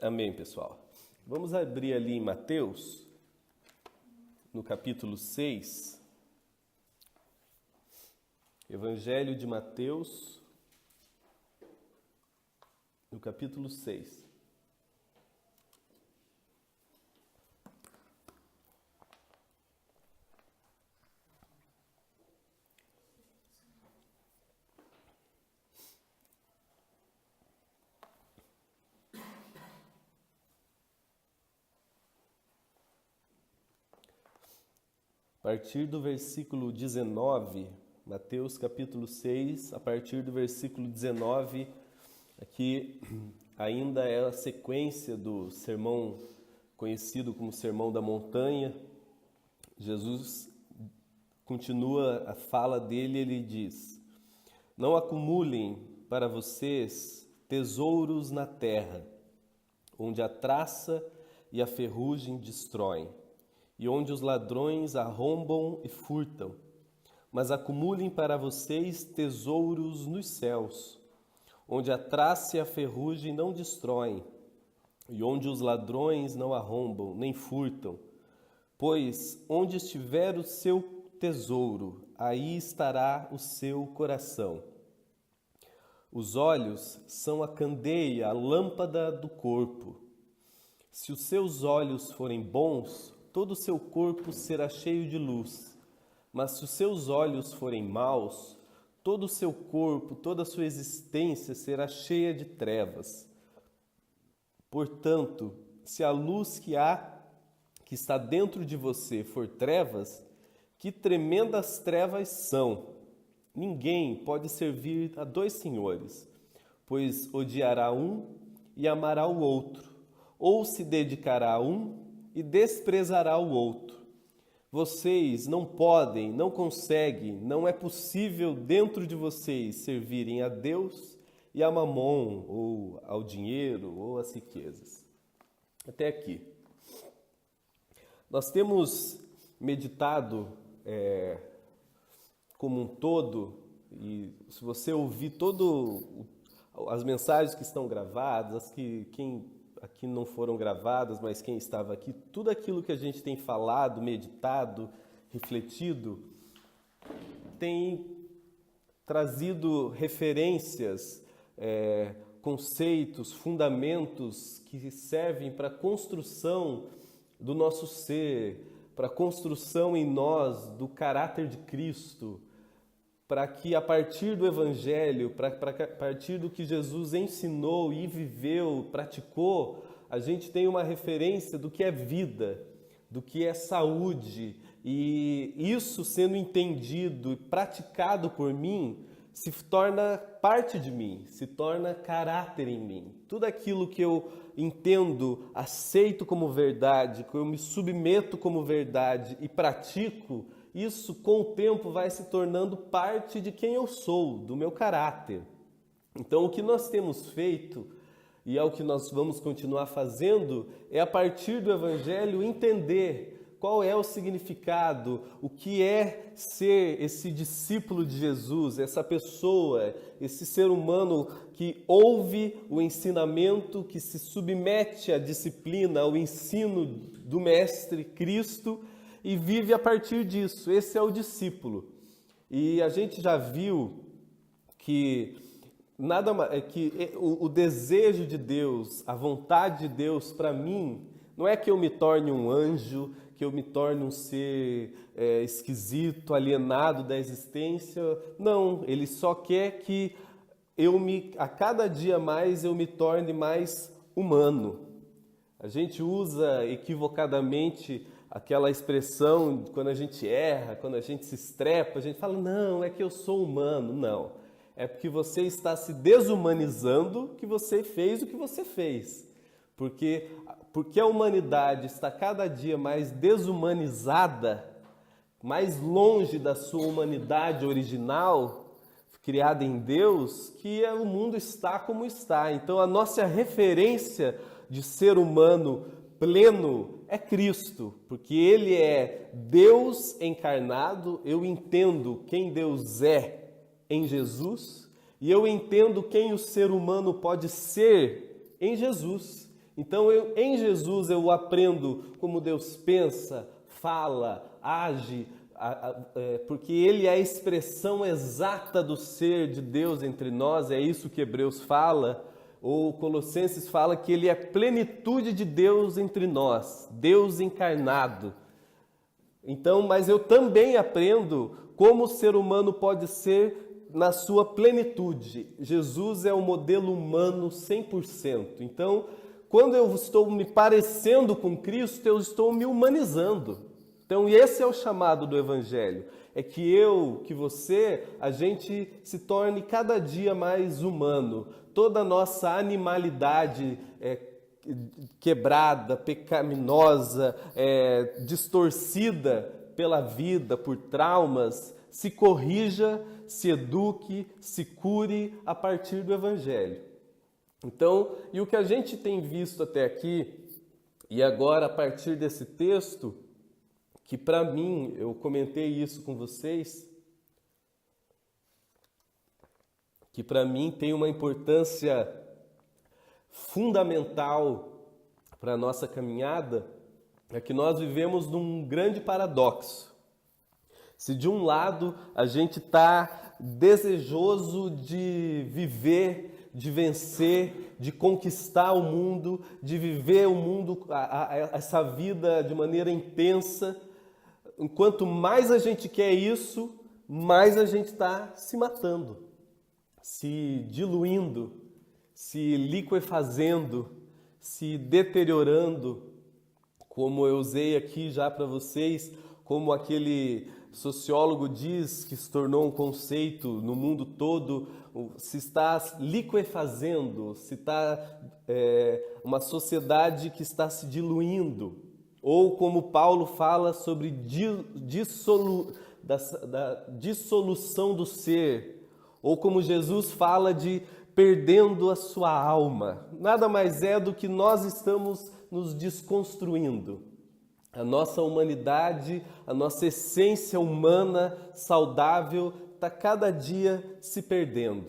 Amém, pessoal. Vamos abrir ali em Mateus, no capítulo 6. Evangelho de Mateus, no capítulo 6. A partir do versículo 19, Mateus capítulo 6, a partir do versículo 19, aqui ainda é a sequência do sermão conhecido como Sermão da Montanha. Jesus continua a fala dele, ele diz: "Não acumulem para vocês tesouros na terra, onde a traça e a ferrugem destroem, e onde os ladrões arrombam e furtam, mas acumulem para vocês tesouros nos céus, onde a traça e a ferrugem não destroem, e onde os ladrões não arrombam nem furtam. Pois onde estiver o seu tesouro, aí estará o seu coração. Os olhos são a candeia, a lâmpada do corpo. Se os seus olhos forem bons, todo o seu corpo será cheio de luz. Mas se os seus olhos forem maus, todo o seu corpo, toda a sua existência será cheia de trevas. Portanto, se a luz que está dentro de você for trevas, que tremendas trevas são! Ninguém pode servir a dois senhores, pois odiará um e amará o outro, ou se dedicará a um e desprezará o outro. Vocês não podem, não conseguem, não é possível dentro de vocês servirem a Deus e a Mamon, ou ao dinheiro, ou às riquezas." Até aqui. Nós temos meditado como um todo, e se você ouvir as mensagens que estão gravadas, as que aqui não foram gravadas, mas quem estava aqui, tudo aquilo que a gente tem falado, meditado, refletido, tem trazido referências, conceitos, fundamentos que servem para a construção do nosso ser, para a construção em nós do caráter de Cristo, para que a partir do Evangelho, a partir do que Jesus ensinou e viveu, praticou, a gente tem uma referência do que é vida, do que é saúde, e isso sendo entendido e praticado por mim, se torna parte de mim, se torna caráter em mim. Tudo aquilo que eu entendo, aceito como verdade, que eu me submeto como verdade e pratico, isso com o tempo vai se tornando parte de quem eu sou, do meu caráter. Então o que nós temos feito, e é o que nós vamos continuar fazendo, é a partir do Evangelho entender qual é o significado, o que é ser esse discípulo de Jesus, essa pessoa, esse ser humano que ouve o ensinamento, que se submete à disciplina, ao ensino do Mestre Cristo e vive a partir disso. Esse é o discípulo. E a gente já viu que o desejo de Deus, a vontade de Deus para mim, não é que eu me torne um anjo, que eu me torne um ser esquisito, alienado da existência. Não, Ele só quer que a cada dia mais eu me torne mais humano. A gente usa equivocadamente aquela expressão, quando a gente erra, quando a gente se estrepa, a gente fala, não, é que eu sou humano. Não, é porque você está se desumanizando que você fez o que você fez. Porque a humanidade está cada dia mais desumanizada, mais longe da sua humanidade original, criada em Deus, que o mundo está como está. Então a nossa referência de ser humano pleno é Cristo, porque Ele é Deus encarnado. Eu entendo quem Deus é em Jesus e eu entendo quem o ser humano pode ser em Jesus. Então, em Jesus eu aprendo como Deus pensa, fala, age, porque Ele é a expressão exata do ser de Deus entre nós, é isso que Hebreus fala, ou Colossenses fala que Ele é plenitude de Deus entre nós, Deus encarnado. Então, mas eu também aprendo como o ser humano pode ser na sua plenitude. Jesus é o modelo humano 100%. Então, quando eu estou me parecendo com Cristo, eu estou me humanizando. Então, esse é o chamado do Evangelho. É que que você, a gente se torne cada dia mais humano. Toda a nossa animalidade quebrada, pecaminosa, distorcida pela vida, por traumas, se corrija, se eduque, se cure a partir do Evangelho. Então, e o que a gente tem visto até aqui, e agora a partir desse texto, que para mim, eu comentei isso com vocês, que para mim tem uma importância fundamental para a nossa caminhada, é que nós vivemos num grande paradoxo. Se de um lado a gente está desejoso de viver, de vencer, de conquistar o mundo, de viver o mundo, essa vida de maneira intensa, enquanto mais a gente quer isso, mais a gente está se matando, se diluindo, se liquefazendo, se deteriorando, como eu usei aqui já para vocês, como aquele sociólogo diz que se tornou um conceito no mundo todo, se está liquefazendo, se está uma sociedade que está se diluindo, ou como Paulo fala sobre da dissolução do ser, ou como Jesus fala de perdendo a sua alma. Nada mais é do que nós estamos nos desconstruindo. A nossa humanidade, a nossa essência humana saudável está cada dia se perdendo.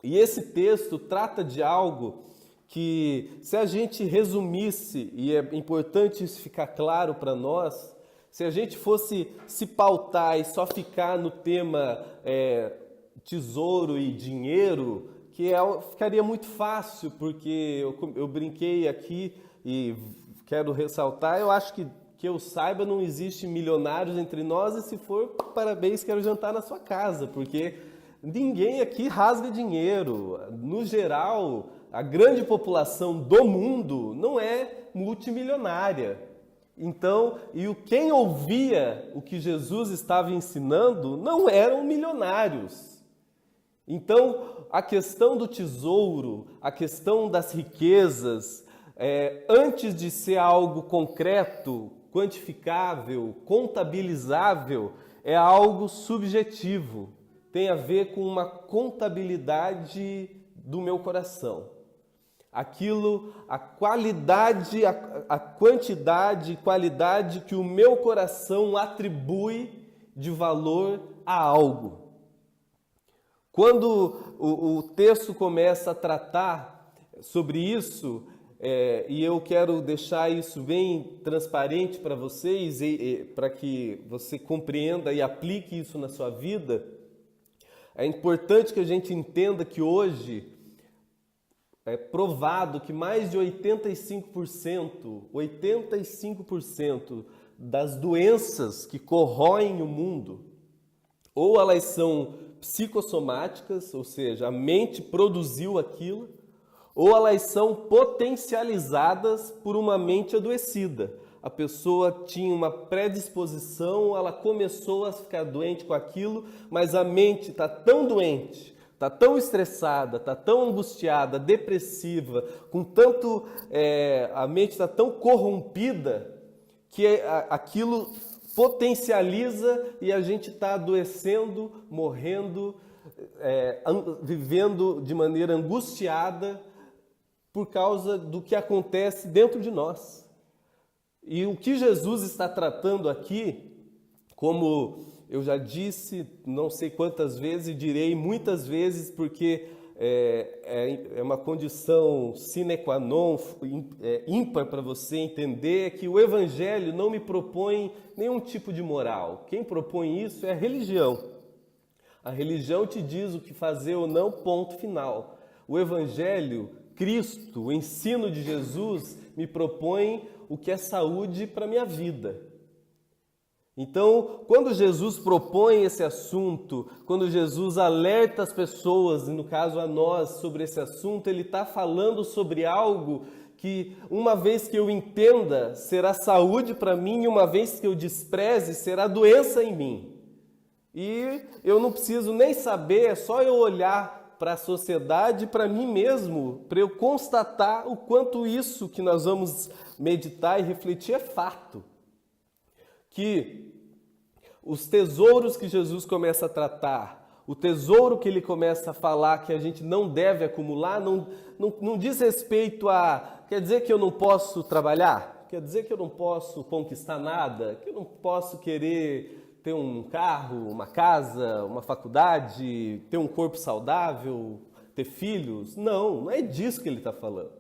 E esse texto trata de algo que, se a gente resumisse, e é importante isso ficar claro para nós, se a gente fosse se pautar e só ficar no tema tesouro e dinheiro, ficaria muito fácil, porque eu brinquei aqui e quero ressaltar, eu acho que eu saiba, não existe milionários entre nós, e se for, parabéns, quero jantar na sua casa, porque ninguém aqui rasga dinheiro. No geral, a grande população do mundo não é multimilionária. Então, quem ouvia o que Jesus estava ensinando não eram milionários. Então, a questão do tesouro, a questão das riquezas, antes de ser algo concreto, quantificável, contabilizável, é algo subjetivo. Tem a ver com uma contabilidade do meu coração. Aquilo, a qualidade, a quantidade e qualidade que o meu coração atribui de valor a algo. Quando o texto começa a tratar sobre isso, e eu quero deixar isso bem transparente para vocês, para que você compreenda e aplique isso na sua vida, é importante que a gente entenda que hoje é provado que mais de 85% das doenças que corroem o mundo, ou elas são psicossomáticas, ou seja, a mente produziu aquilo, ou elas são potencializadas por uma mente adoecida. A pessoa tinha uma predisposição, ela começou a ficar doente com aquilo, mas a mente está tão doente, está tão estressada, está tão angustiada, depressiva, a mente está tão corrompida que aquilo potencializa e a gente está adoecendo, morrendo, vivendo de maneira angustiada por causa do que acontece dentro de nós. E o que Jesus está tratando aqui, como eu já disse, não sei quantas vezes, e direi muitas vezes, porque é uma condição sine qua non, ímpar para você entender que o Evangelho não me propõe nenhum tipo de moral. Quem propõe isso é a religião. A religião te diz o que fazer ou não, ponto final. O Evangelho, Cristo, o ensino de Jesus, me propõe o que é saúde para a minha vida. Então, quando Jesus propõe esse assunto, quando Jesus alerta as pessoas, e no caso a nós, sobre esse assunto, ele está falando sobre algo que, uma vez que eu entenda, será saúde para mim, e uma vez que eu despreze, será doença em mim. E eu não preciso nem saber, é só eu olhar para a sociedade, para mim mesmo, para eu constatar o quanto isso que nós vamos meditar e refletir é fato. Que os tesouros que Jesus começa a tratar, o tesouro que ele começa a falar que a gente não deve acumular, não diz respeito a... Quer dizer que eu não posso trabalhar? Quer dizer que eu não posso conquistar nada? Que eu não posso querer ter um carro, uma casa, uma faculdade, ter um corpo saudável, ter filhos? Não é disso que ele está falando.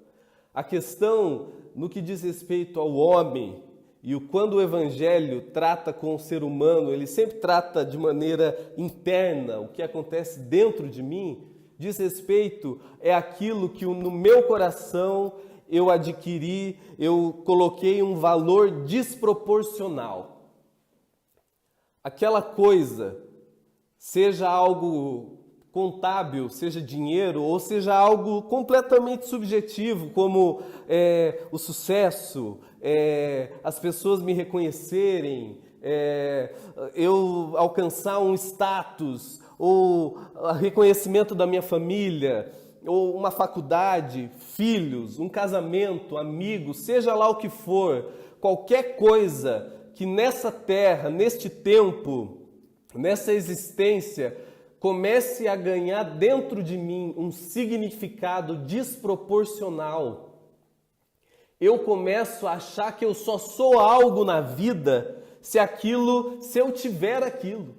A questão no que diz respeito ao homem, e quando o Evangelho trata com o ser humano, ele sempre trata de maneira interna, o que acontece dentro de mim, diz respeito é aquilo que no meu coração eu adquiri, eu coloquei um valor desproporcional. Aquela coisa, seja algo contábil, seja dinheiro, ou seja algo completamente subjetivo, como o sucesso, as pessoas me reconhecerem, eu alcançar um status, ou reconhecimento da minha família, ou uma faculdade, filhos, um casamento, amigos, seja lá o que for, qualquer coisa que nessa terra, neste tempo, nessa existência, comece a ganhar dentro de mim um significado desproporcional. Eu começo a achar que eu só sou algo na vida se eu tiver aquilo.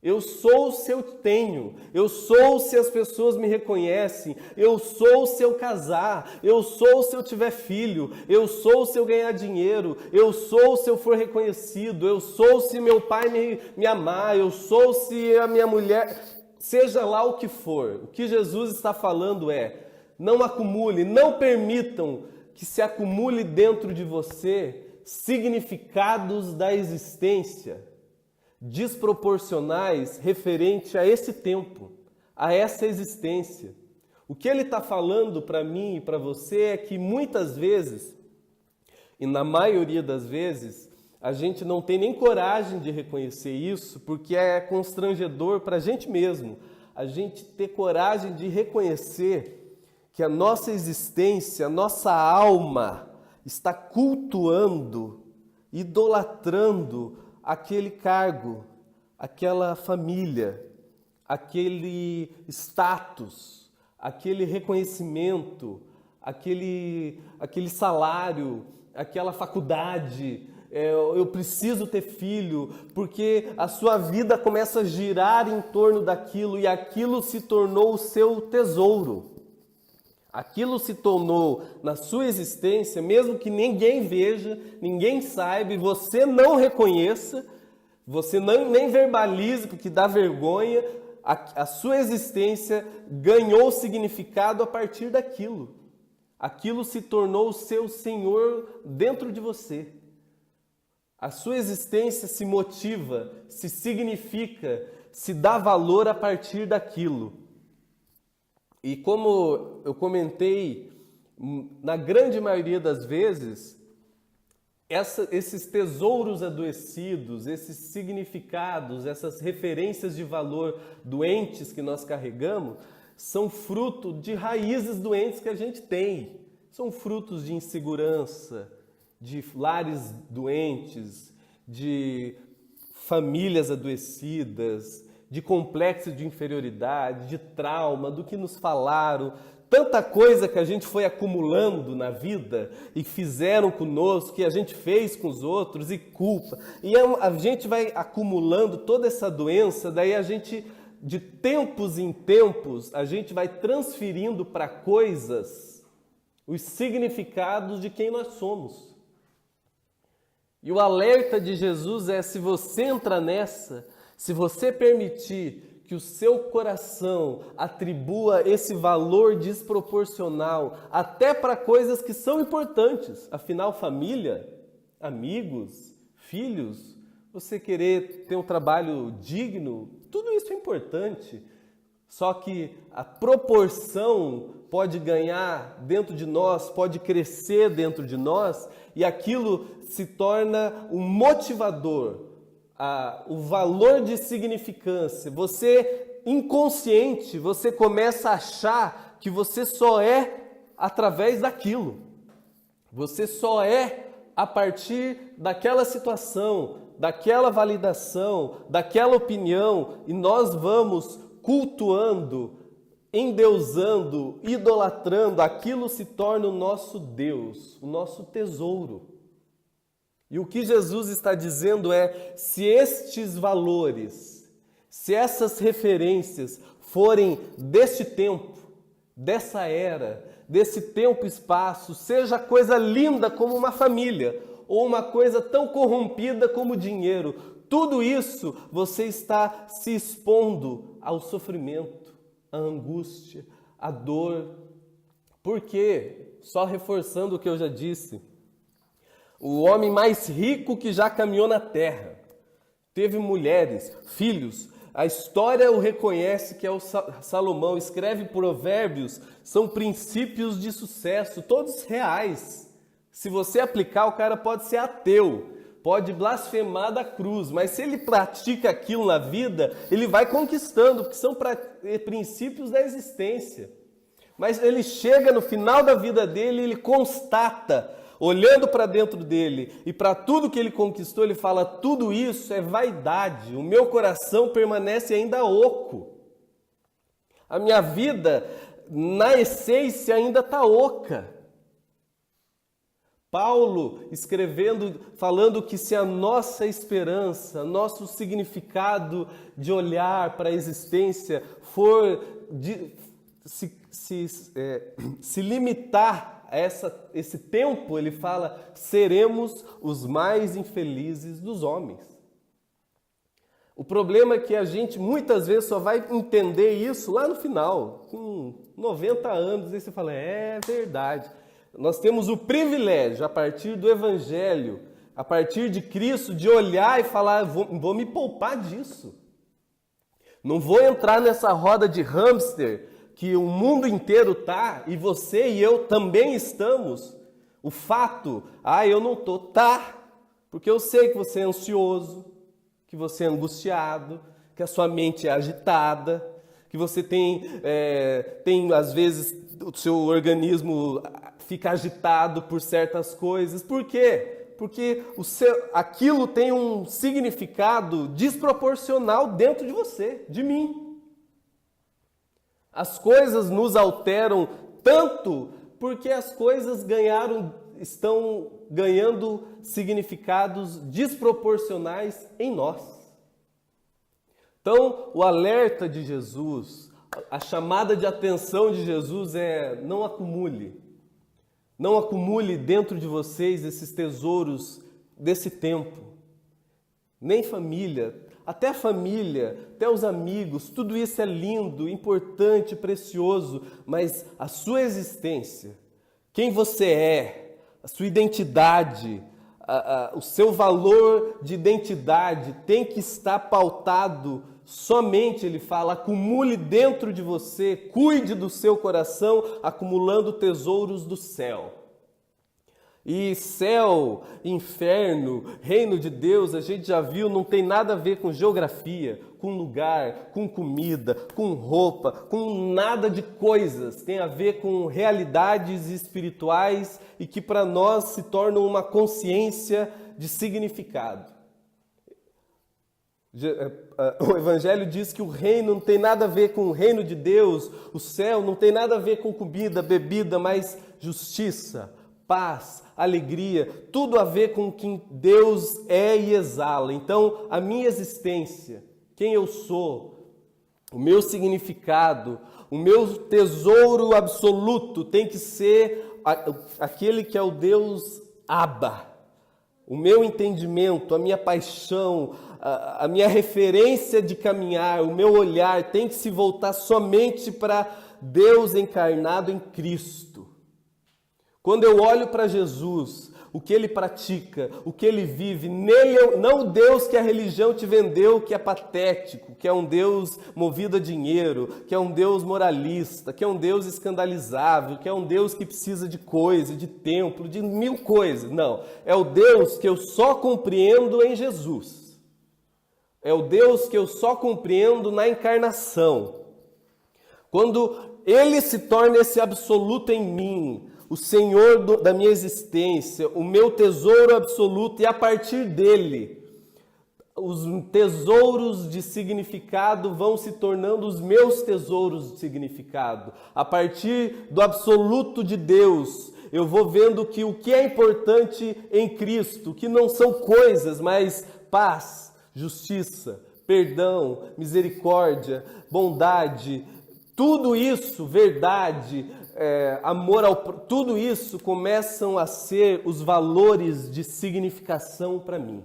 Eu sou se eu tenho, eu sou se as pessoas me reconhecem, eu sou se eu casar, eu sou se eu tiver filho, eu sou se eu ganhar dinheiro, eu sou se eu for reconhecido, eu sou se meu pai me amar, eu sou se a minha mulher... Seja lá o que for, o que Jesus está falando é, não acumule, não permitam que se acumule dentro de você significados da existência, desproporcionais referente a esse tempo, a essa existência. O que ele está falando para mim e para você é que muitas vezes, e na maioria das vezes, a gente não tem nem coragem de reconhecer isso, porque é constrangedor para a gente mesmo, a gente ter coragem de reconhecer que a nossa existência, a nossa alma está cultuando, idolatrando aquele cargo, aquela família, aquele status, aquele reconhecimento, aquele salário, aquela faculdade. Eu preciso ter filho, porque a sua vida começa a girar em torno daquilo e aquilo se tornou o seu tesouro. Aquilo se tornou na sua existência, mesmo que ninguém veja, ninguém saiba e você não reconheça, você nem verbalize porque dá vergonha, a sua existência ganhou significado a partir daquilo. Aquilo se tornou o seu Senhor dentro de você. A sua existência se motiva, se significa, se dá valor a partir daquilo. E como eu comentei, na grande maioria das vezes, esses tesouros adoecidos, esses significados, essas referências de valor doentes que nós carregamos, são fruto de raízes doentes que a gente tem. São frutos de insegurança, de lares doentes, de famílias adoecidas, de complexo de inferioridade, de trauma, do que nos falaram, tanta coisa que a gente foi acumulando na vida e fizeram conosco, que a gente fez com os outros e culpa. E a gente vai acumulando toda essa doença, daí a gente de tempos em tempos, a gente vai transferindo para coisas os significados de quem nós somos. E o alerta de Jesus é: se você entrar nessa, se você permitir que o seu coração atribua esse valor desproporcional até para coisas que são importantes, afinal, família, amigos, filhos, você querer ter um trabalho digno, tudo isso é importante. Só que a proporção pode ganhar dentro de nós, pode crescer dentro de nós, e aquilo se torna um motivador, o valor de significância. Você, inconsciente, você começa a achar que você só é através daquilo. Você só é a partir daquela situação, daquela validação, daquela opinião, e nós vamos cultuando, endeusando, idolatrando, aquilo se torna o nosso Deus, o nosso tesouro. E o que Jesus está dizendo é: se estes valores, se essas referências forem deste tempo, dessa era, desse tempo e espaço, seja coisa linda como uma família, ou uma coisa tão corrompida como o dinheiro, tudo isso você está se expondo ao sofrimento, à angústia, à dor. Por quê? Só reforçando o que eu já disse. O homem mais rico que já caminhou na terra, teve mulheres, filhos, a história o reconhece, que é o Salomão, escreve provérbios, são princípios de sucesso, todos reais. Se você aplicar, o cara pode ser ateu, pode blasfemar da cruz, mas se ele pratica aquilo na vida, ele vai conquistando, porque são princípios da existência. Mas ele chega no final da vida dele, ele constata, olhando para dentro dele e para tudo que ele conquistou, ele fala: tudo isso é vaidade, o meu coração permanece ainda oco. A minha vida, na essência, ainda está oca. Paulo escrevendo, falando que se a nossa esperança, nosso significado de olhar para a existência for se limitar a esse tempo, ele fala: seremos os mais infelizes dos homens. O problema é que a gente muitas vezes só vai entender isso lá no final, com 90 anos, aí você fala: é verdade. Nós temos o privilégio, a partir do Evangelho, a partir de Cristo, de olhar e falar: vou me poupar disso. Não vou entrar nessa roda de hamster que o mundo inteiro está, e você e eu também estamos. O fato, eu não estou, porque eu sei que você é ansioso, que você é angustiado, que a sua mente é agitada, que você tem às vezes, o seu organismo fica agitado por certas coisas. Por quê? Porque aquilo tem um significado desproporcional dentro de você, de mim. As coisas nos alteram tanto porque as coisas estão ganhando significados desproporcionais em nós. Então, o alerta de Jesus, a chamada de atenção de Jesus é: não acumule. Não acumule dentro de vocês esses tesouros desse tempo. Nem família, até os amigos, tudo isso é lindo, importante, precioso, mas a sua existência, quem você é, a sua identidade, o seu valor de identidade tem que estar pautado somente, ele fala, acumule dentro de você, cuide do seu coração, acumulando tesouros do céu. E céu, inferno, reino de Deus, a gente já viu, não tem nada a ver com geografia, com lugar, com comida, com roupa, com nada de coisas. Tem a ver com realidades espirituais e que para nós se tornam uma consciência de significado. O Evangelho diz que o reino não tem nada a ver com o reino de Deus, o céu não tem nada a ver com comida, bebida, mas justiça, paz, alegria, tudo a ver com quem Deus é e exala. Então, a minha existência, quem eu sou, o meu significado, o meu tesouro absoluto tem que ser aquele que é o Deus Abba. O meu entendimento, a minha paixão, a minha referência de caminhar, o meu olhar tem que se voltar somente para Deus encarnado em Cristo. Quando eu olho para Jesus, o que ele pratica, o que ele vive, nele, não o Deus que a religião te vendeu, que é patético, que é um Deus movido a dinheiro, que é um Deus moralista, que é um Deus escandalizável, que é um Deus que precisa de coisa, de templo, de mil coisas. Não, é o Deus que eu só compreendo em Jesus. É o Deus que eu só compreendo na encarnação. Quando ele se torna esse absoluto em mim, o Senhor da minha existência, o meu tesouro absoluto, e a partir dele, os tesouros de significado vão se tornando os meus tesouros de significado. A partir do absoluto de Deus, eu vou vendo que o que é importante em Cristo, que não são coisas, mas paz, justiça, perdão, misericórdia, bondade, tudo isso, verdade, amor tudo isso começam a ser os valores de significação para mim.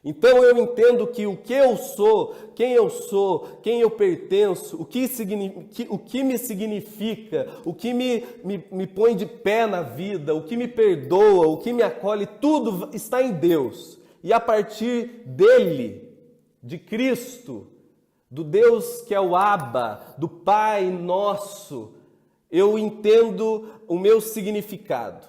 Então eu entendo que o que eu sou, quem eu pertenço, o que me significa, o que me põe de pé na vida, o que me perdoa, o que me acolhe, tudo está em Deus. E a partir dele, de Cristo, do Deus que é o Abba, do Pai nosso, eu entendo o meu significado,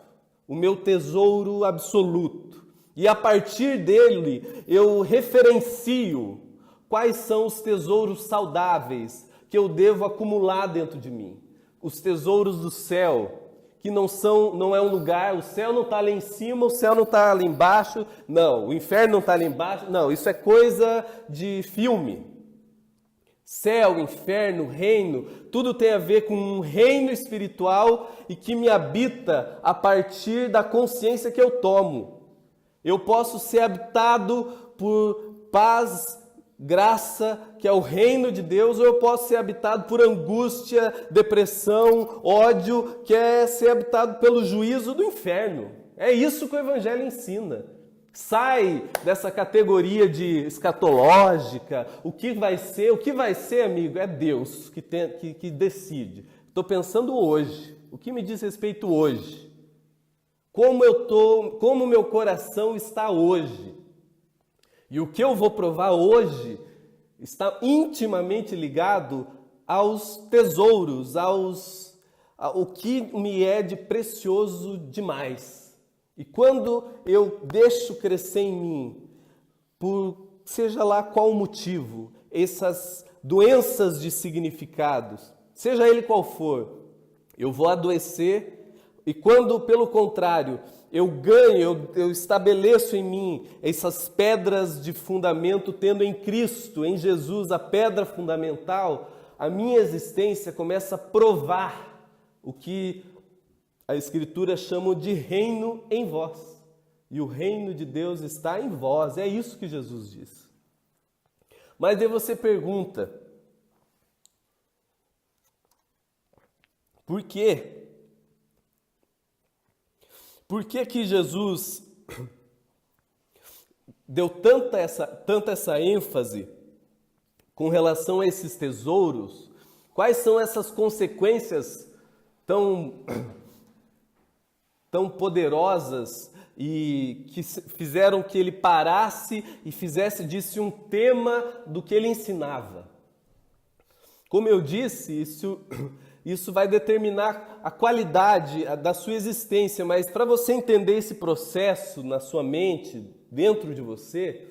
o meu tesouro absoluto. E a partir dele, eu referencio quais são os tesouros saudáveis que eu devo acumular dentro de mim. Os tesouros do céu, que não é um lugar, o céu não está lá em cima, o céu não está lá embaixo, não, o inferno não está lá embaixo, não, isso é coisa de filme. Céu, inferno, reino, tudo tem a ver com um reino espiritual e que me habita a partir da consciência que eu tomo. Eu posso ser habitado por paz, graça, que é o reino de Deus, ou eu posso ser habitado por angústia, depressão, ódio, que é ser habitado pelo juízo do inferno. É isso que o Evangelho ensina. Sai dessa categoria de escatológica, o que vai ser, amigo, é Deus que decide. Estou pensando hoje, o que me diz respeito hoje, como meu coração está hoje. E o que eu vou provar hoje está intimamente ligado aos tesouros, ao que me é de precioso demais. E quando eu deixo crescer em mim, por seja lá qual o motivo, essas doenças de significados, seja ele qual for, eu vou adoecer. E quando, pelo contrário, eu estabeleço em mim essas pedras de fundamento, tendo em Cristo, em Jesus, a pedra fundamental, a minha existência começa a provar o que a Escritura chama de reino em vós. E o reino de Deus está em vós. É isso que Jesus diz. Mas aí você pergunta, por quê? Por que que Jesus deu tanta essa ênfase com relação a esses tesouros? Quais são essas consequências tão poderosas e que fizeram que ele parasse e fizesse disso um tema do que ele ensinava? Como eu disse, isso vai determinar a qualidade da sua existência, mas para você entender esse processo na sua mente, dentro de você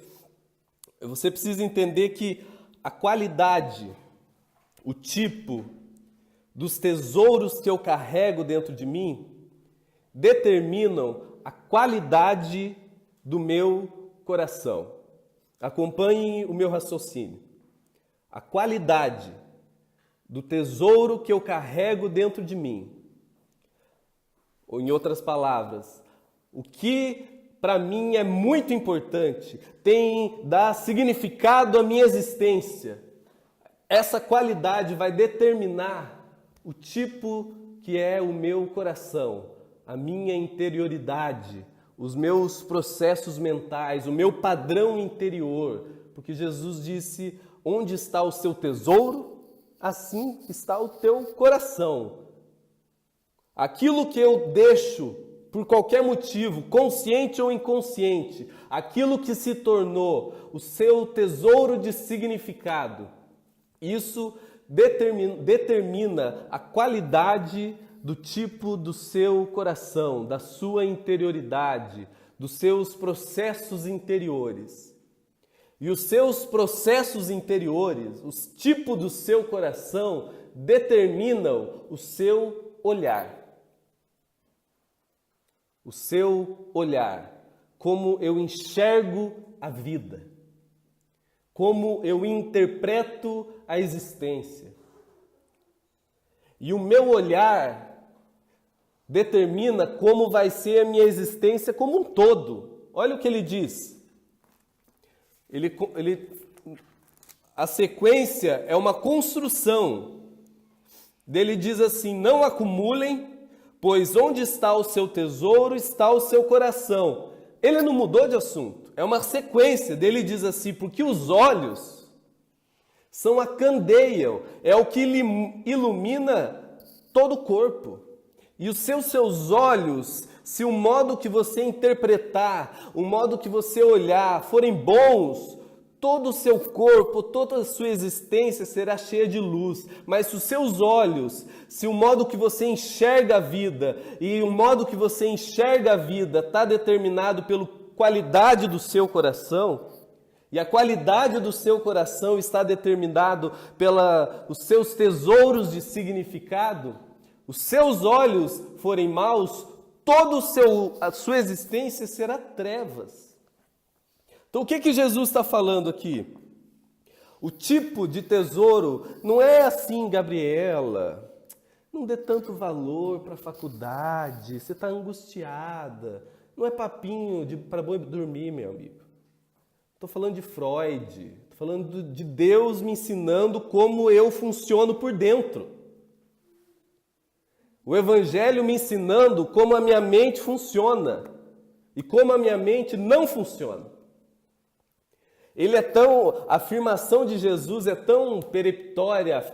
precisa entender que a qualidade, o tipo dos tesouros que eu carrego dentro de mim, determinam a qualidade do meu coração. Acompanhem o meu raciocínio. A qualidade do tesouro que eu carrego dentro de mim. Ou em outras palavras, o que para mim é muito importante, dá significado à minha existência. Essa qualidade vai determinar o tipo que é o meu coração, a minha interioridade, os meus processos mentais, o meu padrão interior. Porque Jesus disse, onde está o seu tesouro, assim está o teu coração. Aquilo que eu deixo por qualquer motivo, consciente ou inconsciente, aquilo que se tornou o seu tesouro de significado, isso determina a qualidade do tipo do seu coração, da sua interioridade, dos seus processos interiores. E os seus processos interiores, os tipos do seu coração, determinam o seu olhar. O seu olhar, como eu enxergo a vida, como eu interpreto a existência. E o meu olhar determina como vai ser a minha existência como um todo. Olha o que ele diz. A sequência é uma construção. Ele diz assim, não acumulem, pois onde está o seu tesouro, está o seu coração. Ele não mudou de assunto. É uma sequência. Ele diz assim, porque os olhos são a candeia, é o que ilumina todo o corpo. E os seus olhos, se o modo que você interpretar, o modo que você olhar forem bons, todo o seu corpo, toda a sua existência será cheia de luz. Mas se os seus olhos, se o modo que você enxerga a vida e o modo que você enxerga a vida está determinado pela qualidade do seu coração, e a qualidade do seu coração está determinado pelos seus tesouros de significado, os seus olhos forem maus, toda a sua existência será trevas. Então o que Jesus está falando aqui? O tipo de tesouro não é assim, Gabriela, não dê tanto valor para a faculdade, você está angustiada, não é papinho para boi dormir, meu amigo. Estou falando de Freud, estou falando de Deus me ensinando como eu funciono por dentro. O Evangelho me ensinando como a minha mente funciona e como a minha mente não funciona. A afirmação de Jesus é tão peremptória,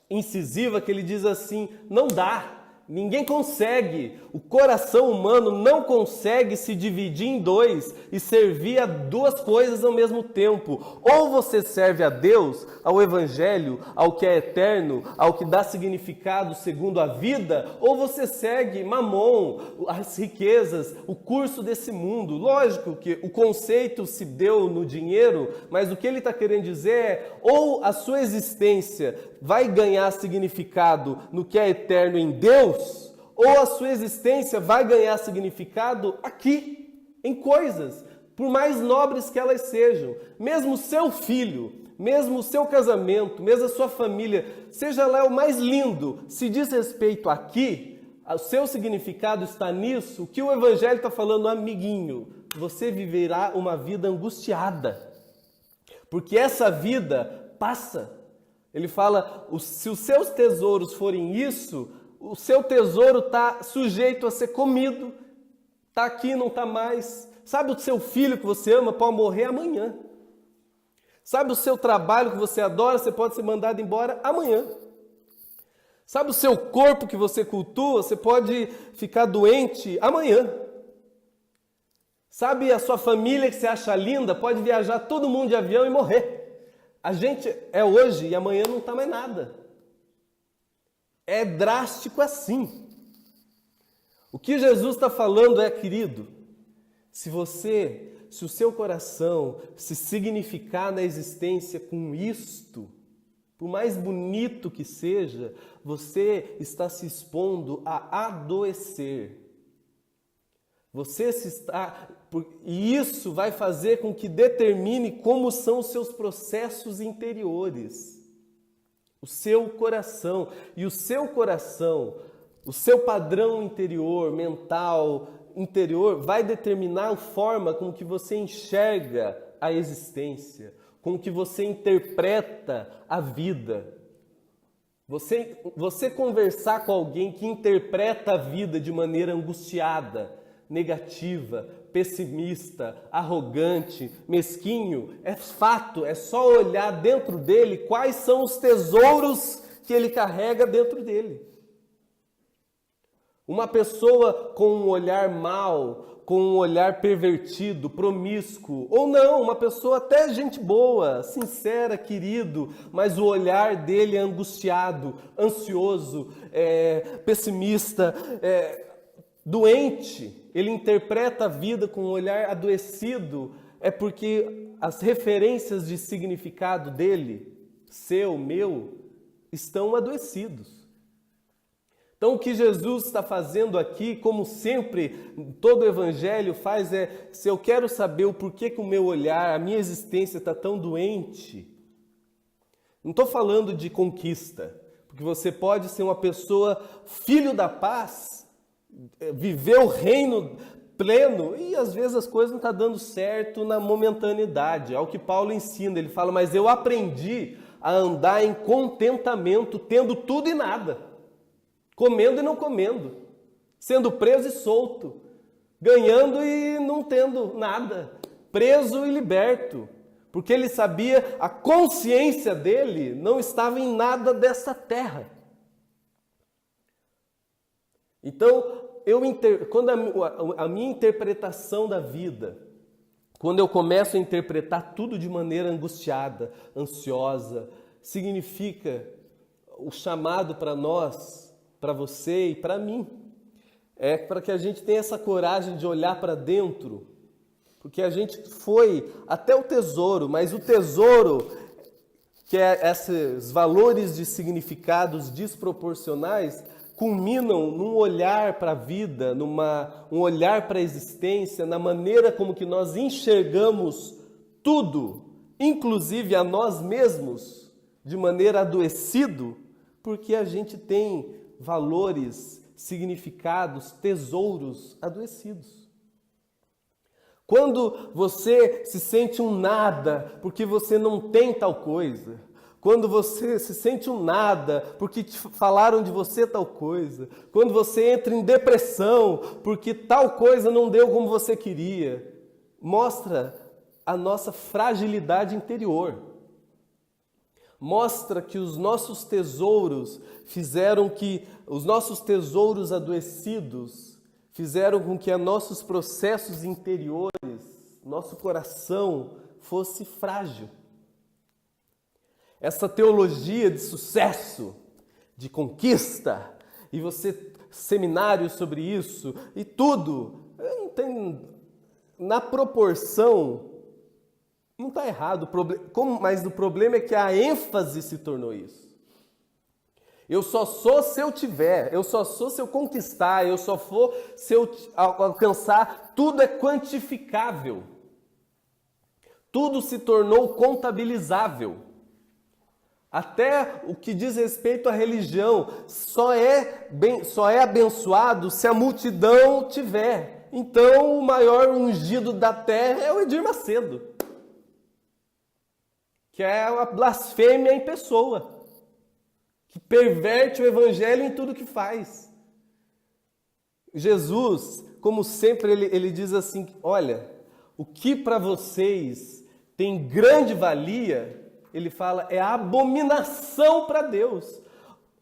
incisiva, que ele diz assim, não dá. Ninguém consegue, o coração humano não consegue se dividir em dois e servir a duas coisas ao mesmo tempo. Ou você serve a Deus, ao Evangelho, ao que é eterno, ao que dá significado segundo a vida, ou você segue Mamon, as riquezas, o curso desse mundo. Lógico que o conceito se deu no dinheiro, mas o que ele está querendo dizer é, ou a sua existência vai ganhar significado no que é eterno em Deus, ou a sua existência vai ganhar significado aqui, em coisas, por mais nobres que elas sejam. Mesmo o seu filho, mesmo o seu casamento, mesmo a sua família, seja lá o mais lindo, se diz respeito aqui, o seu significado está nisso, o que o Evangelho está falando, amiguinho, você viverá uma vida angustiada, porque essa vida passa. Ele fala, se os seus tesouros forem isso, o seu tesouro está sujeito a ser comido, está aqui, não está mais. Sabe o seu filho que você ama pode morrer amanhã. Sabe o seu trabalho que você adora, você pode ser mandado embora amanhã. Sabe o seu corpo que você cultua, você pode ficar doente amanhã. Sabe a sua família que você acha linda, pode viajar todo mundo de avião e morrer. A gente é hoje e amanhã não está mais nada. É drástico assim. O que Jesus está falando é, querido, se o seu coração se significar na existência com isto, por mais bonito que seja, você está se expondo a adoecer. E isso vai fazer com que determine como são os seus processos interiores. O seu coração. E o seu coração, o seu padrão interior, mental, interior, vai determinar a forma com que você enxerga a existência. com que você interpreta a vida. Você conversar com alguém que interpreta a vida de maneira angustiada, negativa, pessimista, arrogante, mesquinho, é fato, é só olhar dentro dele quais são os tesouros que ele carrega dentro dele. Uma pessoa com um olhar mau, com um olhar pervertido, promíscuo, ou não, uma pessoa até gente boa, sincera, querido, mas o olhar dele é angustiado, ansioso, pessimista, doente. Ele interpreta a vida com um olhar adoecido, é porque as referências de significado dele, seu, meu, estão adoecidos. Então, o que Jesus está fazendo aqui, como sempre, todo o Evangelho faz, se eu quero saber o porquê que o meu olhar, a minha existência está tão doente, não estou falando de conquista, porque você pode ser uma pessoa filho da paz, viver o reino pleno, e às vezes as coisas não estão dando certo na momentaneidade, é o que Paulo ensina, ele fala, mas eu aprendi a andar em contentamento, tendo tudo e nada. Comendo e não comendo, sendo preso e solto, ganhando e não tendo nada, preso e liberto, porque ele sabia, a consciência dele não estava em nada dessa terra. Então, quando a minha interpretação da vida, quando eu começo a interpretar tudo de maneira angustiada, ansiosa, significa o chamado para nós, para você e para mim, é para que a gente tenha essa coragem de olhar para dentro, porque a gente foi até o tesouro, mas o tesouro, que é esses valores de significados desproporcionais, culminam num olhar para a vida, um olhar para a existência, na maneira como que nós enxergamos tudo, inclusive a nós mesmos, de maneira adoecido, porque a gente tem valores, significados, tesouros adoecidos. Quando você se sente um nada porque você não tem tal coisa, quando você se sente um nada porque te falaram de você tal coisa, quando você entra em depressão porque tal coisa não deu como você queria, mostra a nossa fragilidade interior. Mostra que os nossos tesouros os nossos tesouros adoecidos fizeram com que nossos processos interiores, nosso coração fosse frágil. Essa teologia de sucesso, de conquista, e você seminários sobre isso, e tudo, na proporção, não está errado, mas o problema é que a ênfase se tornou isso. Eu só sou se eu tiver, eu só sou se eu conquistar, eu só for se eu alcançar. Tudo é quantificável. Tudo se tornou contabilizável. Até o que diz respeito à religião só é abençoado se a multidão tiver. Então o maior ungido da terra é o Edir Macedo, que é uma blasfêmia em pessoa, que perverte o evangelho em tudo que faz. Jesus, como sempre, ele diz assim, olha, o que para vocês tem grande valia, ele fala, é abominação para Deus.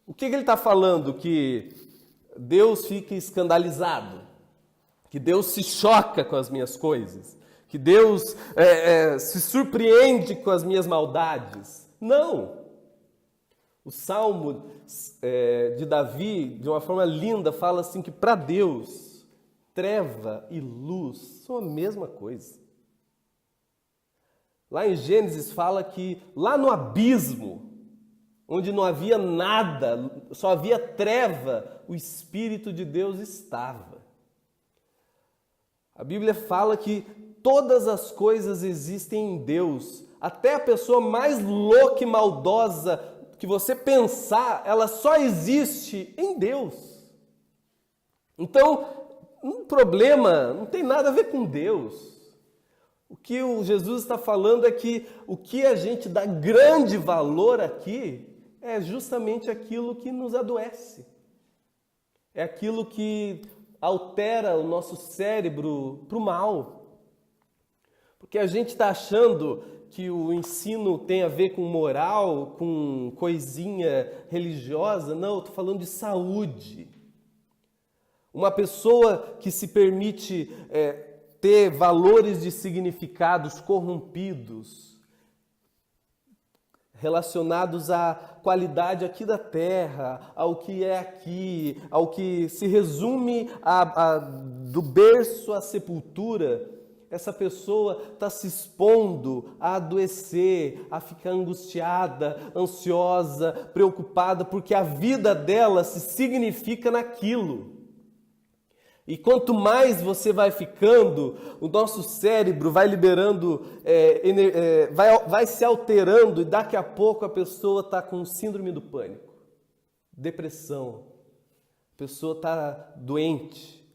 O que ele está falando? Que Deus fica escandalizado, que Deus se choca com as minhas coisas, que Deus se surpreende com as minhas maldades. Não! O Salmo de Davi, de uma forma linda, fala assim que para Deus, treva e luz são a mesma coisa. Lá em Gênesis fala que lá no abismo, onde não havia nada, só havia treva, o Espírito de Deus estava. A Bíblia fala que todas as coisas existem em Deus, até a pessoa mais louca e maldosa que você pensar, ela só existe em Deus. Então, um problema não tem nada a ver com Deus. O que o Jesus está falando é que o que a gente dá grande valor aqui é justamente aquilo que nos adoece. É aquilo que altera o nosso cérebro para o mal. Porque a gente está achando que o ensino tem a ver com moral, com coisinha religiosa. Não, eu estou falando de saúde. Uma pessoa que se permite ter valores de significados corrompidos, relacionados à qualidade aqui da terra, ao que é aqui, ao que se resume do berço à sepultura, essa pessoa está se expondo a adoecer, a ficar angustiada, ansiosa, preocupada, porque a vida dela se significa naquilo. E quanto mais você vai ficando, o nosso cérebro vai liberando, vai se alterando e daqui a pouco a pessoa está com síndrome do pânico, depressão, a pessoa está doente,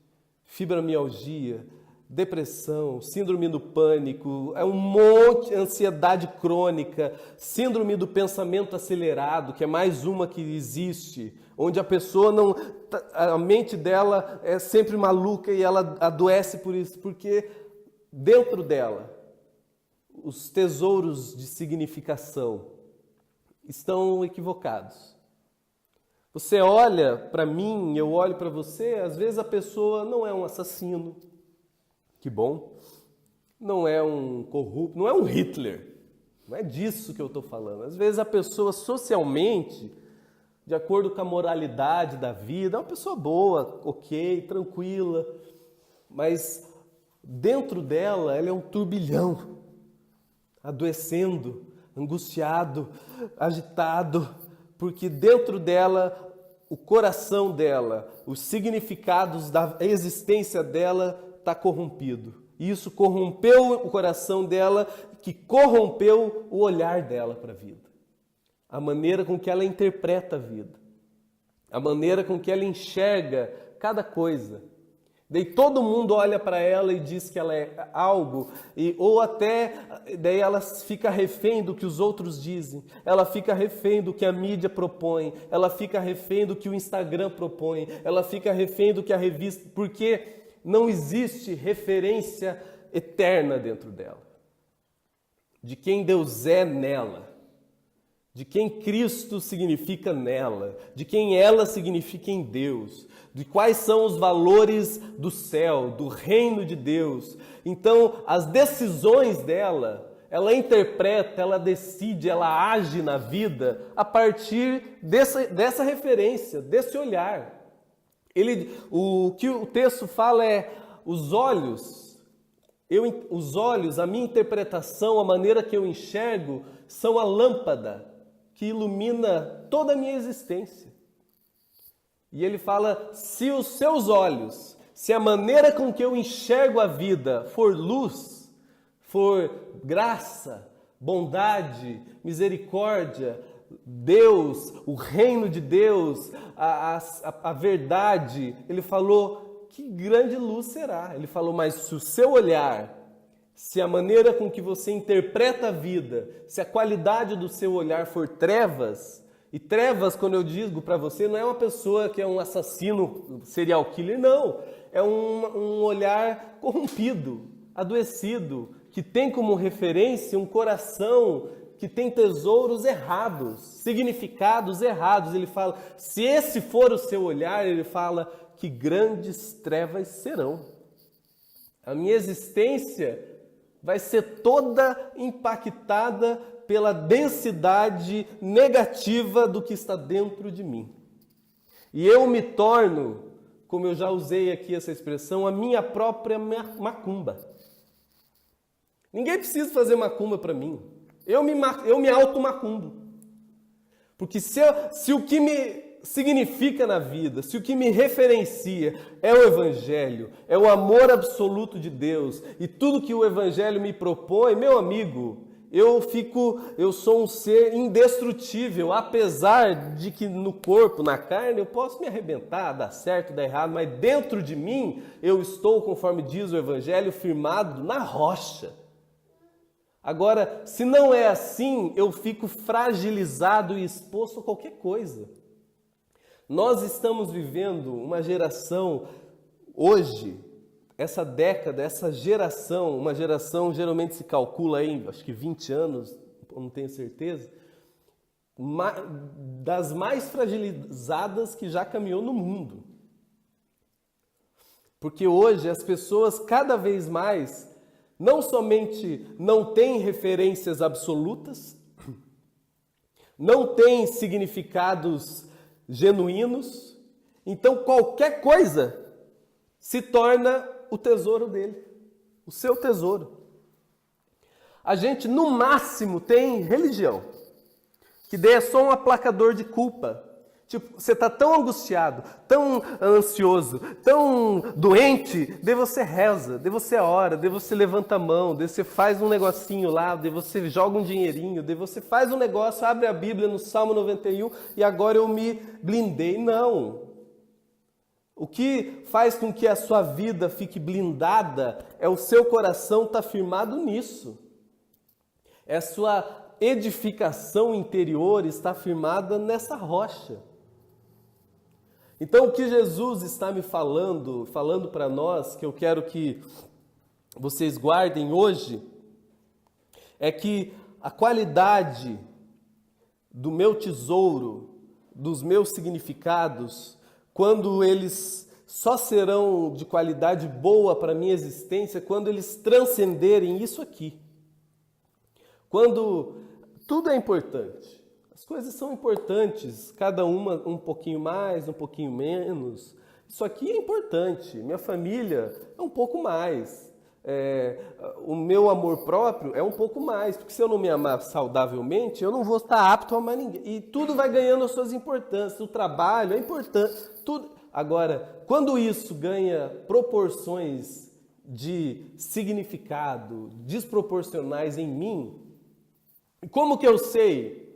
fibromialgia, depressão, síndrome do pânico, é um monte de ansiedade crônica, síndrome do pensamento acelerado, que é mais uma que existe, onde a pessoa não, a mente dela é sempre maluca e ela adoece por isso, porque dentro dela os tesouros de significação estão equivocados. Você olha para mim, eu olho para você, às vezes a pessoa não é um assassino, que bom, não é um corrupto, não é um Hitler, não é disso que eu estou falando. Às vezes a pessoa socialmente, de acordo com a moralidade da vida, é uma pessoa boa, ok, tranquila, mas dentro dela ela é um turbilhão, adoecendo, angustiado, agitado, porque dentro dela, o coração dela, os significados da existência dela está corrompido. E isso corrompeu o coração dela, que corrompeu o olhar dela para a vida. A maneira com que ela interpreta a vida. A maneira com que ela enxerga cada coisa. Daí todo mundo olha para ela e diz que ela é algo, ou até daí ela fica refém do que os outros dizem, ela fica refém do que a mídia propõe, ela fica refém do que o Instagram propõe, ela fica refém do que a revista, porque não existe referência eterna dentro dela, de quem Deus é nela, de quem Cristo significa nela, de quem ela significa em Deus, de quais são os valores do céu, do reino de Deus. Então, as decisões dela, ela interpreta, ela decide, ela age na vida a partir dessa referência, desse olhar. O que o texto fala é os olhos, a minha interpretação, a maneira que eu enxergo, são a lâmpada que ilumina toda a minha existência. E ele fala, se os seus olhos, se a maneira com que eu enxergo a vida for luz, for graça, bondade, misericórdia, Deus, o reino de Deus, a verdade, ele falou, que grande luz será. Ele falou, mas se o seu olhar, se a maneira com que você interpreta a vida, se a qualidade do seu olhar for trevas, e trevas, quando eu digo para você, não é uma pessoa que é um assassino, serial killer, não. É um olhar corrompido, adoecido, que tem como referência um coração que tem tesouros errados, significados errados. Ele fala, se esse for o seu olhar, ele fala que grandes trevas serão. A minha existência vai ser toda impactada pela densidade negativa do que está dentro de mim. E eu me torno, como eu já usei aqui essa expressão, a minha própria macumba. Ninguém precisa fazer macumba para mim. Eu me auto-macumbo. Porque se o que me significa na vida, se o que me referencia é o Evangelho, é o amor absoluto de Deus, e tudo que o Evangelho me propõe, meu amigo, eu sou um ser indestrutível, apesar de que no corpo, na carne, eu posso me arrebentar, dar certo, dar errado, mas dentro de mim, eu estou, conforme diz o Evangelho, firmado na rocha. Agora, se não é assim, eu fico fragilizado e exposto a qualquer coisa. Nós estamos vivendo uma geração, hoje, essa década, essa geração, uma geração geralmente se calcula aí, acho que 20 anos, não tenho certeza, das mais fragilizadas que já caminhou no mundo. Porque hoje as pessoas cada vez mais não somente não têm referências absolutas, não têm significados genuínos, então qualquer coisa se torna o tesouro dele, o seu tesouro. A gente, no máximo, tem religião, que daí é só um aplacador de culpa. Tipo, você está tão angustiado, tão ansioso, tão doente, daí você reza, daí você ora, daí você levanta a mão, daí você faz um negocinho lá, daí você joga um dinheirinho, daí você faz um negócio, abre a Bíblia no Salmo 91 e agora eu me blindei. Não. O que faz com que a sua vida fique blindada é o seu coração estar firmado nisso. É a sua edificação interior está firmada nessa rocha. Então, o que Jesus está me falando para nós, que eu quero que vocês guardem hoje, é que a qualidade do meu tesouro, dos meus significados, quando eles só serão de qualidade boa para a minha existência, quando eles transcenderem isso aqui. Quando tudo é importante. As coisas são importantes, cada uma um pouquinho mais, um pouquinho menos. Isso aqui é importante, minha família é um pouco mais. O meu amor próprio é um pouco mais, porque se eu não me amar saudavelmente, eu não vou estar apto a amar ninguém. E tudo vai ganhando as suas importâncias, o trabalho é importante, tudo. Agora, quando isso ganha proporções de significado desproporcionais em mim, como que eu sei?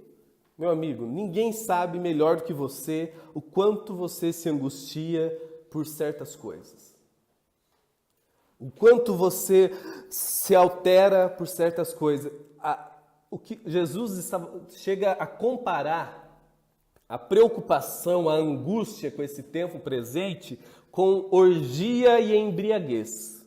Meu amigo, ninguém sabe melhor do que você o quanto você se angustia por certas coisas. O quanto você se altera por certas coisas. O que Jesus chega a comparar a preocupação, a angústia com esse tempo presente com orgia e embriaguez.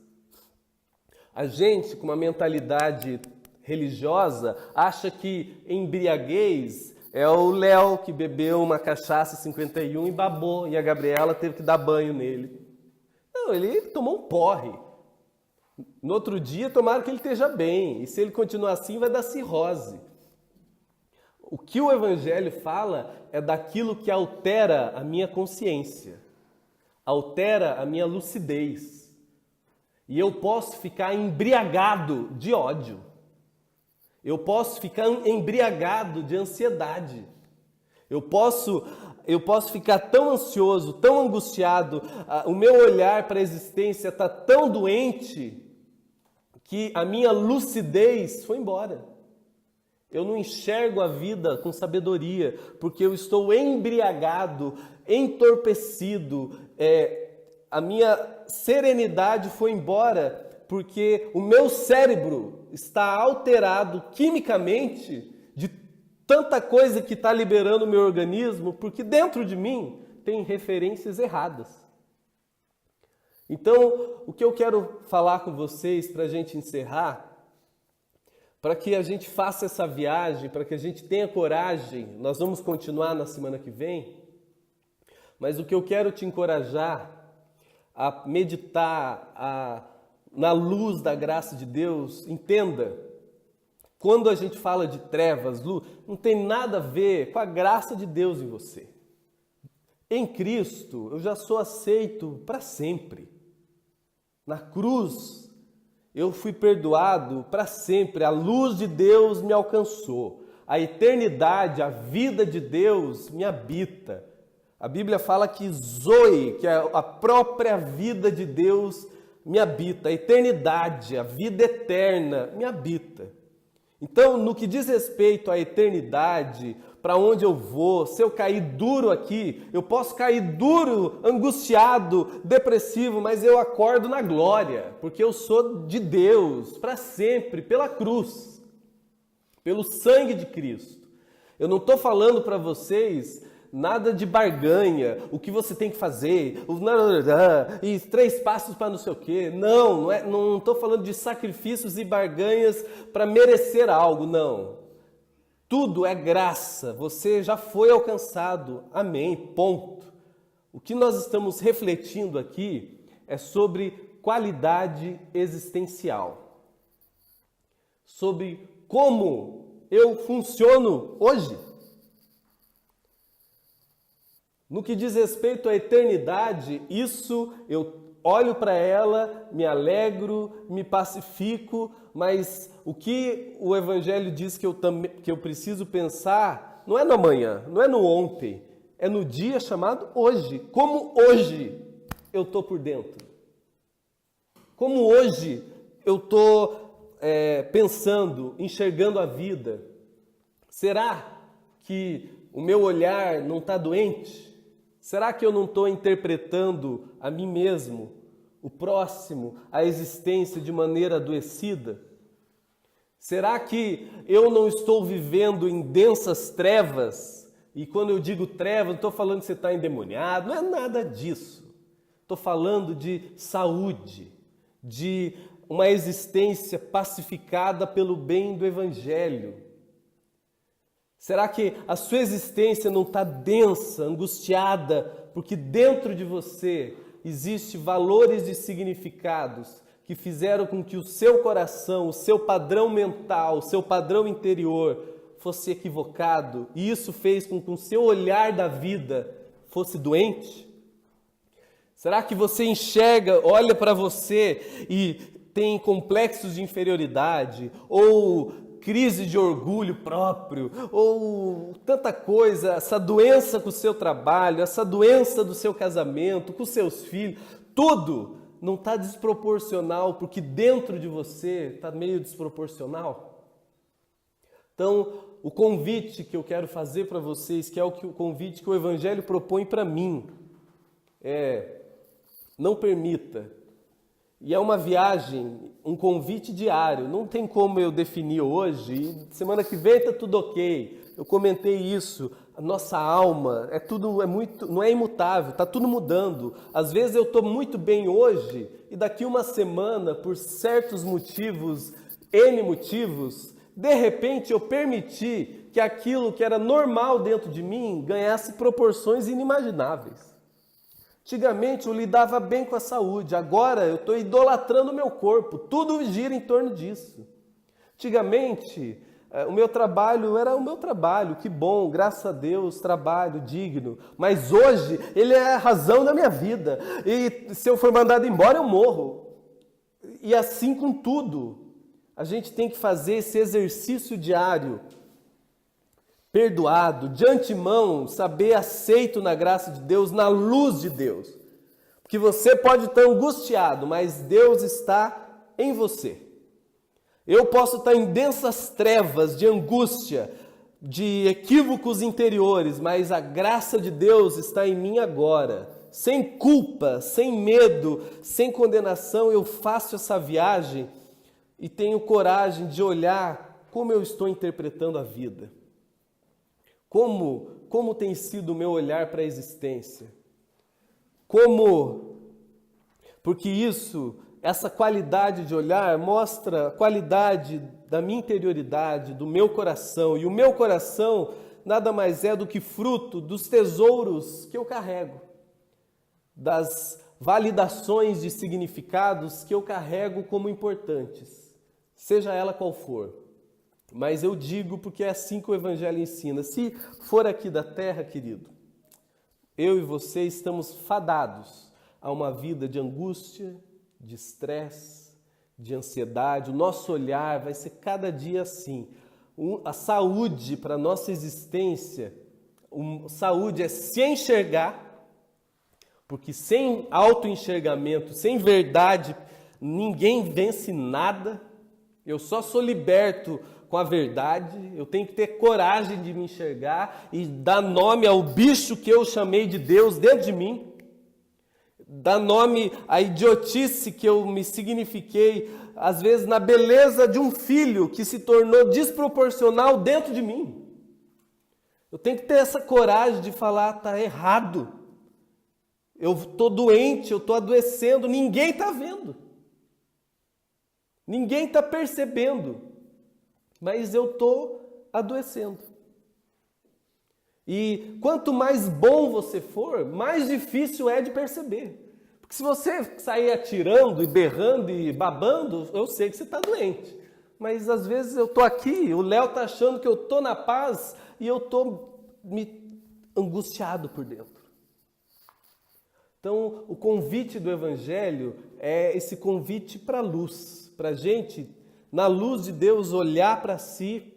A gente, com uma mentalidade religiosa, acha que embriaguez é o Léo que bebeu uma cachaça 51 e babou, e a Gabriela teve que dar banho nele. Não, ele tomou um porre. No outro dia, tomara que ele esteja bem, e se ele continuar assim, vai dar cirrose. O que o Evangelho fala é daquilo que altera a minha consciência, altera a minha lucidez. E eu posso ficar embriagado de ódio. Eu posso ficar embriagado de ansiedade. Eu posso ficar tão ansioso, tão angustiado, o meu olhar para a existência está tão doente que a minha lucidez foi embora. Eu não enxergo a vida com sabedoria, porque eu estou embriagado, entorpecido, a minha serenidade foi embora, porque o meu cérebro está alterado quimicamente de tanta coisa que está liberando o meu organismo, porque dentro de mim tem referências erradas. Então, o que eu quero falar com vocês para a gente encerrar, para que a gente faça essa viagem, para que a gente tenha coragem, nós vamos continuar na semana que vem, mas o que eu quero te encorajar a meditar, na luz da graça de Deus, entenda, quando a gente fala de trevas, luz, não tem nada a ver com a graça de Deus em você. Em Cristo, eu já sou aceito para sempre. Na cruz, eu fui perdoado para sempre. A luz de Deus me alcançou. A eternidade, a vida de Deus me habita. A Bíblia fala que Zoe, que é a própria vida de Deus, me habita. A eternidade, a vida eterna me habita. Então, no que diz respeito à eternidade, para onde eu vou, se eu cair duro aqui, eu posso cair duro, angustiado, depressivo, mas eu acordo na glória, porque eu sou de Deus para sempre, pela cruz. pelo sangue de Cristo. Eu não estou falando para vocês nada de barganha, o que você tem que fazer, e 3 passos para não sei o quê. Não estou falando de sacrifícios e barganhas para merecer algo, não. Tudo é graça, você já foi alcançado, amém, ponto. O que nós estamos refletindo aqui é sobre qualidade existencial, sobre como eu funciono hoje. No que diz respeito à eternidade, isso eu olho para ela, me alegro, me pacifico, mas o que o Evangelho diz que eu preciso pensar não é no amanhã, não é no ontem, é no dia chamado hoje. Como hoje eu estou por dentro? Como hoje eu estou pensando, enxergando a vida? Será que o meu olhar não está doente? Será que eu não estou interpretando a mim mesmo, o próximo, a existência de maneira adoecida? Será que eu não estou vivendo em densas trevas? E quando eu digo trevas, não estou falando que você está endemoniado, não é nada disso. Estou falando de saúde, de uma existência pacificada pelo bem do Evangelho. Será que a sua existência não está densa, angustiada, porque dentro de você existem valores e significados que fizeram com que o seu coração, o seu padrão mental, o seu padrão interior fosse equivocado e isso fez com que o seu olhar da vida fosse doente? Será que você enxerga, olha para você e tem complexos de inferioridade ou crise de orgulho próprio, ou tanta coisa, essa doença com o seu trabalho, essa doença do seu casamento, com seus filhos, tudo não está desproporcional, porque dentro de você está meio desproporcional? Então, o convite que eu quero fazer para vocês, que é o convite que o Evangelho propõe para mim, é: não permita. E é uma viagem, um convite diário, não tem como eu definir hoje, semana que vem está tudo ok, eu comentei isso, a nossa alma, não é imutável, está tudo mudando. Às vezes eu estou muito bem hoje e daqui uma semana, por certos motivos, N motivos, de repente eu permiti que aquilo que era normal dentro de mim ganhasse proporções inimagináveis. Antigamente eu lidava bem com a saúde, agora eu estou idolatrando o meu corpo, tudo gira em torno disso. Antigamente o meu trabalho era o meu trabalho, que bom, graças a Deus, trabalho digno, mas hoje ele é a razão da minha vida e se eu for mandado embora eu morro. E assim com tudo, a gente tem que fazer esse exercício diário, perdoado, de antemão, saber aceito na graça de Deus, na luz de Deus. Porque você pode estar angustiado, mas Deus está em você. Eu posso estar em densas trevas de angústia, de equívocos interiores, mas a graça de Deus está em mim agora. Sem culpa, sem medo, sem condenação, eu faço essa viagem e tenho coragem de olhar como eu estou interpretando a vida. Como tem sido o meu olhar para a existência? Porque essa qualidade de olhar mostra a qualidade da minha interioridade, do meu coração. E o meu coração nada mais é do que fruto dos tesouros que eu carrego, das validações de significados que eu carrego como importantes, seja ela qual for. Mas eu digo porque é assim que o Evangelho ensina. Se for aqui da terra, querido, eu e você estamos fadados a uma vida de angústia, de estresse, de ansiedade. O nosso olhar vai ser cada dia assim. A saúde para a nossa existência, saúde é se enxergar, porque sem autoenxergamento, sem verdade, ninguém vence nada. Eu só sou liberto com a verdade, eu tenho que ter coragem de me enxergar e dar nome ao bicho que eu chamei de Deus dentro de mim. dá nome à idiotice que eu me signifiquei, às vezes na beleza de um filho que se tornou desproporcional dentro de mim. Eu tenho que ter essa coragem de falar, tá errado. Eu estou doente, eu estou adoecendo, ninguém está vendo. Ninguém está percebendo, mas eu estou adoecendo. E quanto mais bom você for, mais difícil é de perceber. Porque se você sair atirando e berrando e babando, eu sei que você está doente. Mas às vezes eu estou aqui, o Léo está achando que eu estou na paz e eu estou me angustiado por dentro. Então, o convite do Evangelho é esse convite para a luz, para a gente, na luz de Deus, olhar para si,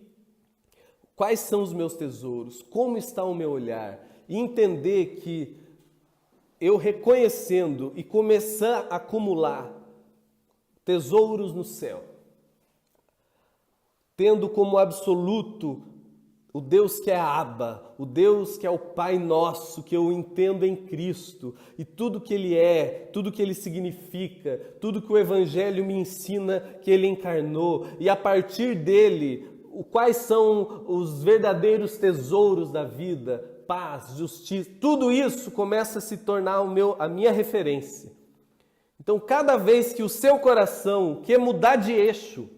quais são os meus tesouros, como está o meu olhar, e entender que eu reconhecendo e começar a acumular tesouros no céu, tendo como absoluto o Deus que é Abba, o Deus que é o Pai nosso, que eu entendo em Cristo, e tudo que Ele é, tudo que Ele significa, tudo que o Evangelho me ensina que Ele encarnou, e a partir dele, quais são os verdadeiros tesouros da vida, paz, justiça, tudo isso começa a se tornar a minha referência. Então, cada vez que o seu coração quer mudar de eixo,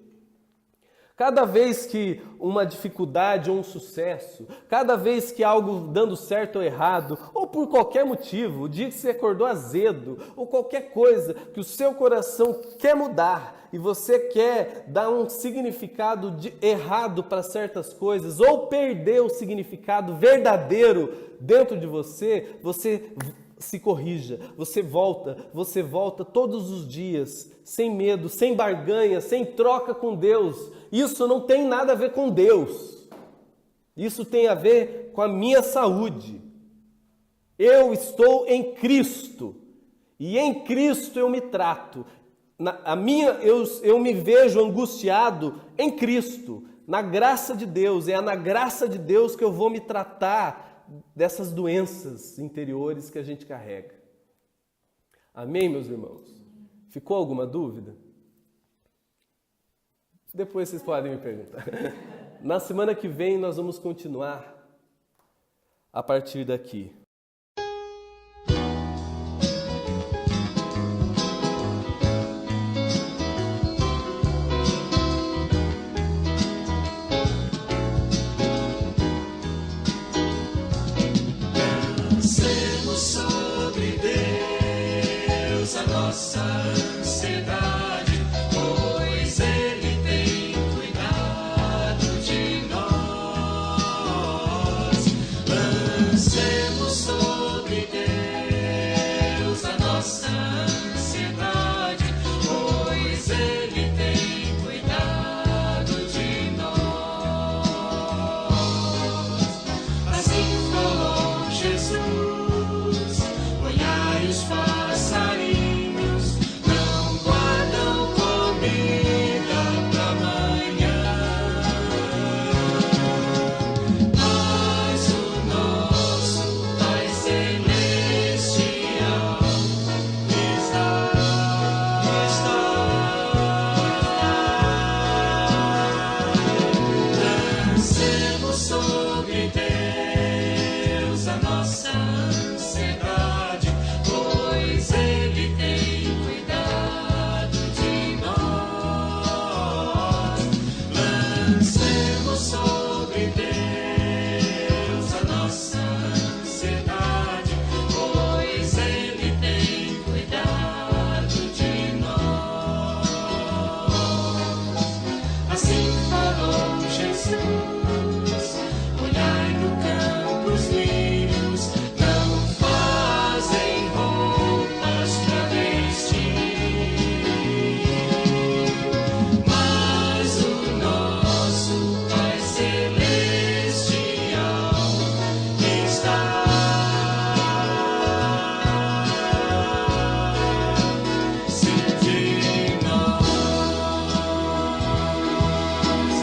cada vez que uma dificuldade ou um sucesso, cada vez que algo dando certo ou errado, ou por qualquer motivo, o dia que você acordou azedo, ou qualquer coisa que o seu coração quer mudar e você quer dar um significado errado para certas coisas, ou perder o significado verdadeiro dentro de você, você se corrija, você volta todos os dias, sem medo, sem barganha, sem troca com Deus. Isso não tem nada a ver com Deus. Isso tem a ver com a minha saúde. Eu estou em Cristo. E em Cristo eu me trato. Eu me vejo angustiado em Cristo. Na graça de Deus. É na graça de Deus que eu vou me tratar dessas doenças interiores que a gente carrega. Amém, meus irmãos? Ficou alguma dúvida? Depois vocês podem me perguntar. Na semana que vem nós vamos continuar a partir daqui.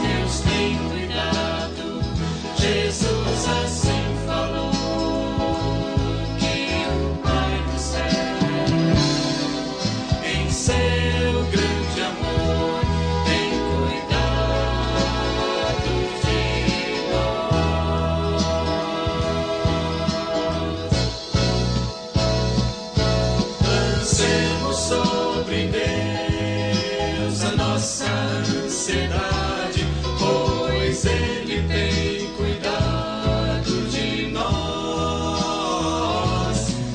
Deus tem cuidado. a nossa ansiedade, pois Ele tem cuidado de nós.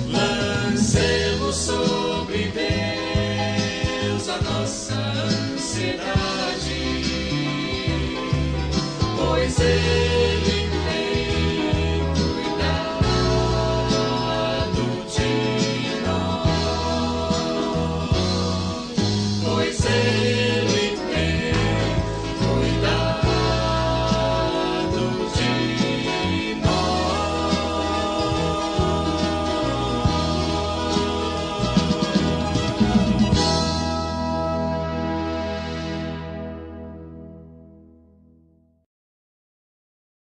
Lancemos sobre Deus a nossa ansiedade, pois Ele